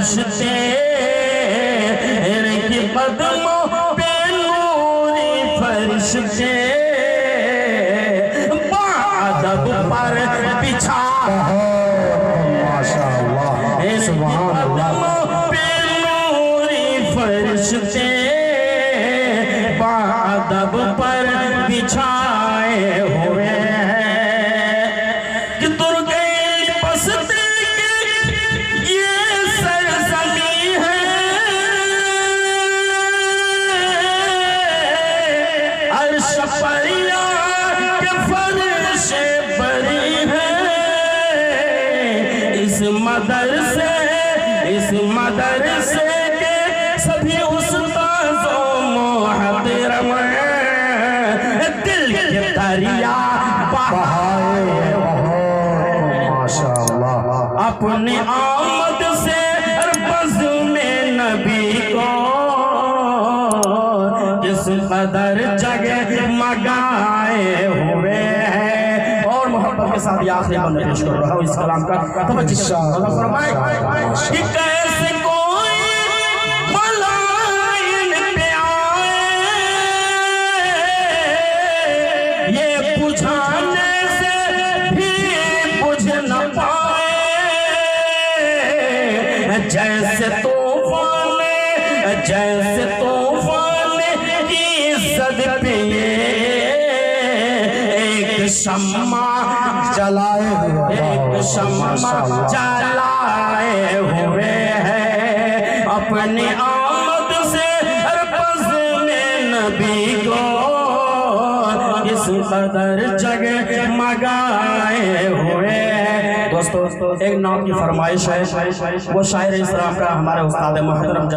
فرشتے کے قدموں پہ نوری فرشتے بادب پر بچھا قدموں پہ نوری فرشتے بادب پر بچھائے ہوئے اس مدرسے کے سبھی استاذ و محترم دل کے دریا بہائے اپنی آمد سے بزم نبی کو جس قدر جگہ مگائے ہوئے ہیں۔ اور محبت کے ساتھ یہ آخری بندہ پیش کر رہا ہوں اس کلام کا توجہ اللہ فرمائے کہ کیسے کوئی ملائن پہ آئے یہ بجھانے سے بھی بجھ نہ پائے جیسے طوفان کی زد پہ ایک شمع جلائے ہوئے ہیں اپنی آمد سے بزم نبی کو اس قدر جگہ مگائے ہوئے ہیں۔ دوستو ایک نام کی فرمائش ہے، وہ شاعر اسلام کا ہمارے استاد محترم